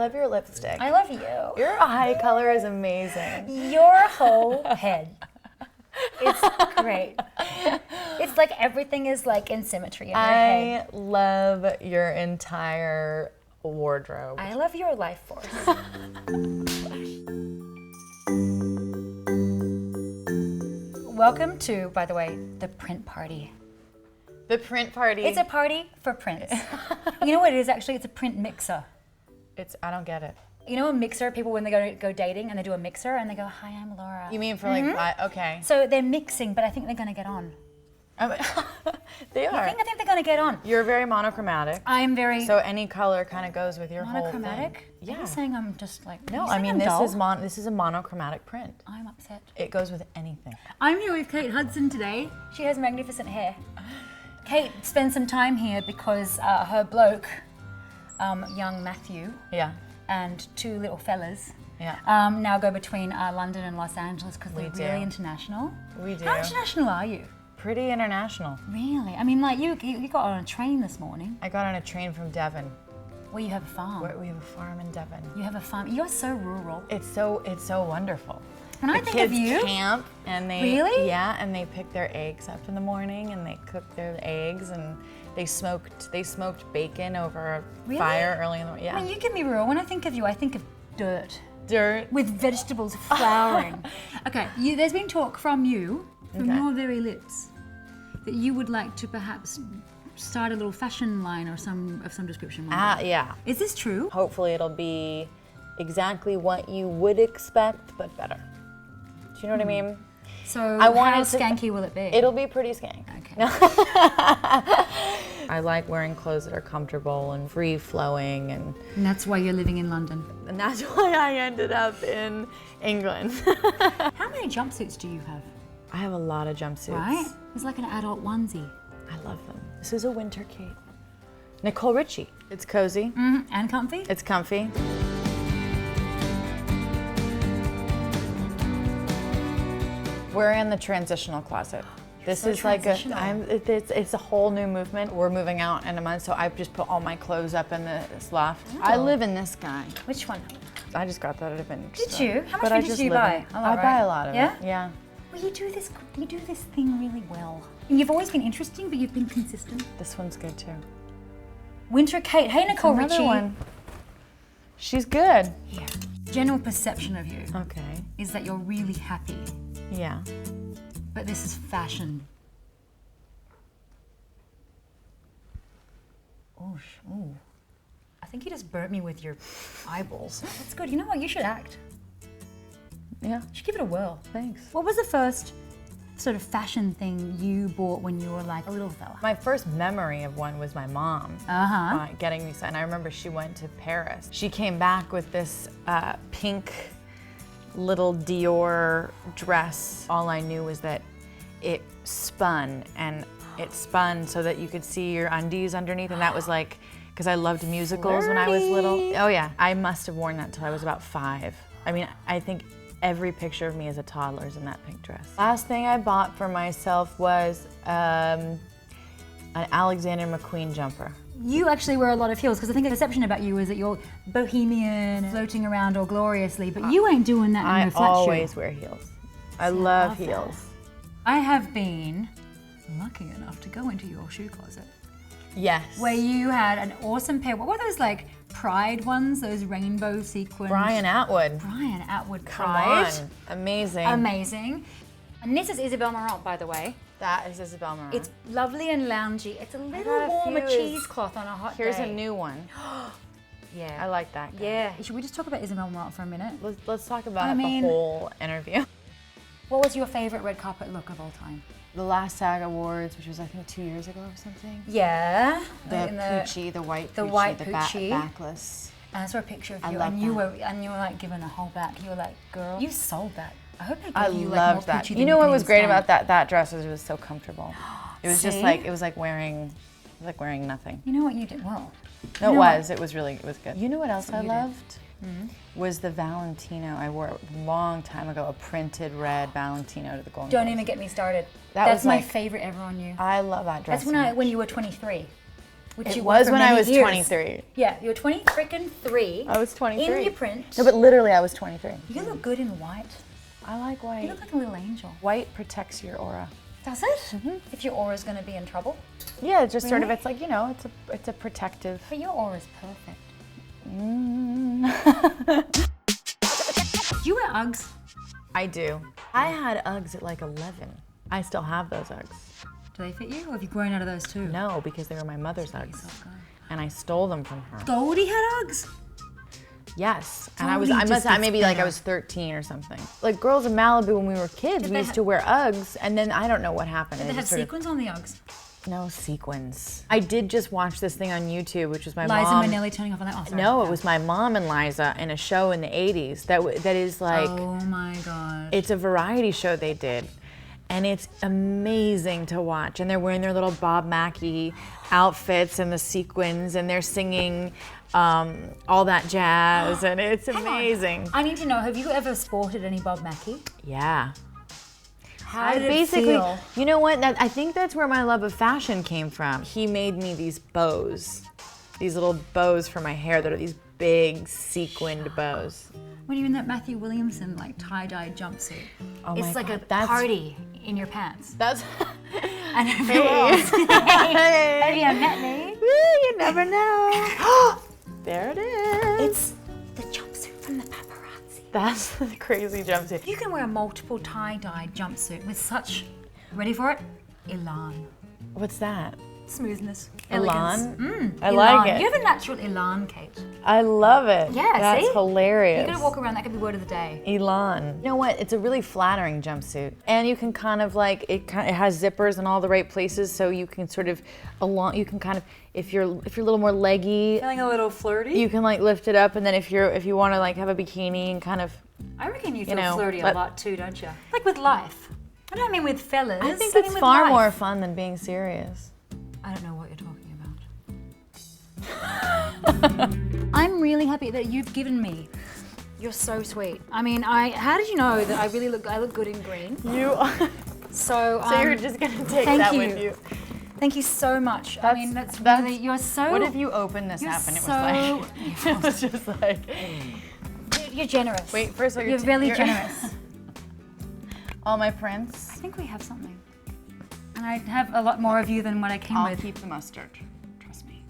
love your lipstick. I love you. Your eye color is amazing. Your whole head. It's great. It's like everything is like in symmetry in your head. I love your entire wardrobe. I love your life force. Welcome to, by the way, the print party. The print party. It's a party for prints. You know what it is actually? It's a print mixer. I don't get it. You know a mixer, people when they go dating and they do a mixer and they go, hi, I'm Laura. You mean for like, okay. So they're mixing, but I think they're gonna get on. They are. I think they're gonna get on. You're very monochromatic. I'm very So any color kind of goes with your monochromatic. whole thing. Yeah. Are you saying I'm just like, No, I mean this is a monochromatic print. I'm upset. It goes with anything. I'm here with Kate Hudson today. She has magnificent hair. Kate spends some time here because her bloke, young Matthew, and two little fellas, now go between London and Los Angeles because they're really international. We do. How international are you? Pretty international. Really? I mean, like you got on a train this morning. I got on a train from Devon. Well, you have a farm. We have a farm in Devon. You have a farm. You're so rural. It's so wonderful. When I think of you, kids camp and they and they pick their eggs up in the morning and they cook their eggs and they smoked bacon over a fire early in the morning. Yeah. I mean, you give me rural. When I think of you, I think of dirt. Dirt with vegetables flowering. Okay, there's been talk from your very lips that you would like to perhaps start a little fashion line or some description. Yeah. Is this true? Hopefully it'll be exactly what you would expect, but better. Do you know what I mean? So how skanky will it be? It'll be pretty skank. Okay. I like wearing clothes that are comfortable and free-flowing. And that's why you're living in London. And that's why I ended up in England. How many jumpsuits do you have? I have a lot of jumpsuits. Right? It's like an adult onesie. I love them. This is a winter cape. Nicole Richie. It's cozy. Mm-hmm. And comfy? It's comfy. We're in the transitional closet. This is like it's a whole new movement. We're moving out in a month, so I've just put all my clothes up in this loft. Oh. I live in this guy. Which one? I just got that at a vintage store. Did you? How much vintage do you buy? I buy a lot of it. Yeah. Well, you do this thing really well. And you've always been interesting, but you've been consistent. This one's good too. Winter Kate. Hey, Nicole Richie. One. She's good. Yeah. General perception of you. Okay. Is that you're really happy. Yeah. But this is fashion. Ooh. I think you just burnt me with your eyeballs. That's good. You know what? You should act. Yeah. You should give it a whirl. Thanks. What was the first sort of fashion thing you bought when you were like a little fella? My first memory of one was my mom getting me something. I remember she went to Paris. She came back with this pink little Dior dress. All I knew was that it spun, and it spun so that you could see your undies underneath, and that was like, because I loved musicals when I was little. Oh yeah, I must have worn that until I was about 5. I mean, I think every picture of me as a toddler is in that pink dress. Last thing I bought for myself was an Alexander McQueen jumper. You actually wear a lot of heels, because I think the perception about you is that you're bohemian, floating around all gloriously, but you ain't doing that in your flat shoe. I always wear heels. I love heels. I have been lucky enough to go into your shoe closet. Yes. Where you had an awesome pair. What were those like Pride ones? Those rainbow sequins? Brian Atwood. Pride. Come on. Amazing. Amazing. And this is Isabel Marant, by the way. That is Isabel Marant. It's lovely and loungy. It's a little warmer cheesecloth on a hot day. Here's a new one. Yeah. I like that guy. Yeah. Should we just talk about Isabel Marant for a minute? Let's talk about the whole interview. What was your favorite red carpet look of all time? The last SAG Awards, which was I think 2 years ago or something. Yeah. The Poochie, the white Poochie. backless. And I saw a picture of you, and you were like given a whole back. You were like, girl, you sold that. I hope they I gave you loved like more that. Poochie You know what was great about that dress was it was so comfortable. It was just like it was like wearing nothing. You know what you did well. No, it was good. You know what else I loved? Was the Valentino. I wore it a long time ago, a printed red Valentino to the Golden Don't Globes. even get me started. That's my favorite ever on you. I love that dress. That's when you were 23. which It you was were for when I many was years. 23. Yeah, you were 23. I was 23. In your print. No, but literally I was 23. You look good in white. I like white. You look like a little angel. White protects your aura. Does it? Mm-hmm. If your aura's going to be in trouble? Yeah, it's just sort of, it's like, you know, it's a protective. But your aura's perfect. Do you wear Uggs? I do. I had Uggs at like 11. I still have those Uggs. Do they fit you, or have you grown out of those too? No, because they were my mother's Uggs. And I stole them from her. Goldie had Uggs? Yes. And Goldie I just maybe gets like I better. was 13 or something. Like girls in Malibu when we were kids, we used to wear Uggs, and then I don't know what happened. Did they have sequins on the Uggs? No sequins. I did just watch this thing on YouTube, which was my Liza mom. Minnelli turning off on that. Oh, sorry. No, it was my mom and Liza in a show in the 80s that is like, oh my God. it's a variety show they did. And it's amazing to watch. And they're wearing their little Bob Mackie outfits and the sequins, and they're singing all that jazz, and it's amazing. I need to know, have you ever sported any Bob Mackie? Yeah. How did it feel? You know what? I think that's where my love of fashion came from. He made me these bows, these little bows for my hair that are these big sequined bows. When you're in that Matthew Williamson like tie-dye jumpsuit, Oh it's my like God, a that's- party in your pants. That's. And everyone else. Have you met me? You never know. There it is. It's the jumpsuit from the paparazzi. That's the crazy jumpsuit. You can wear a multiple tie-dye jumpsuit with such, ready for it? Elan. What's that? Smoothness. Elan? Elegance. I like it. You have a natural elan, Kate. I love it. Yeah, That's see? hilarious. You're gonna walk around, that could be word of the day. Elan. You know what? It's a really flattering jumpsuit, and you can kind of like it has zippers in all the right places, so you can sort of you can kind of if you're a little more leggy, Feeling a little flirty? you can like lift it up, and then if you want to like have a bikini and kind of. I reckon you feel know, flirty a but- lot too, don't you? Like with life. I don't mean with fellas. I think mean it's with far life. more fun than being serious. I don't know what you're talking about. I'm really happy that you've given me. You're so sweet. I mean, how did you know that I look good in green? You. So You're just gonna take thank that you. with you. Thank you so much. I mean, that's really, you're so... What if you opened this you're up and it was so- like, it was just like. You're generous. Wait, first of all, You're really generous. All my prints. I think we have something. And I have a lot more of you than what I came I'll with. keep the mustard. Trust me.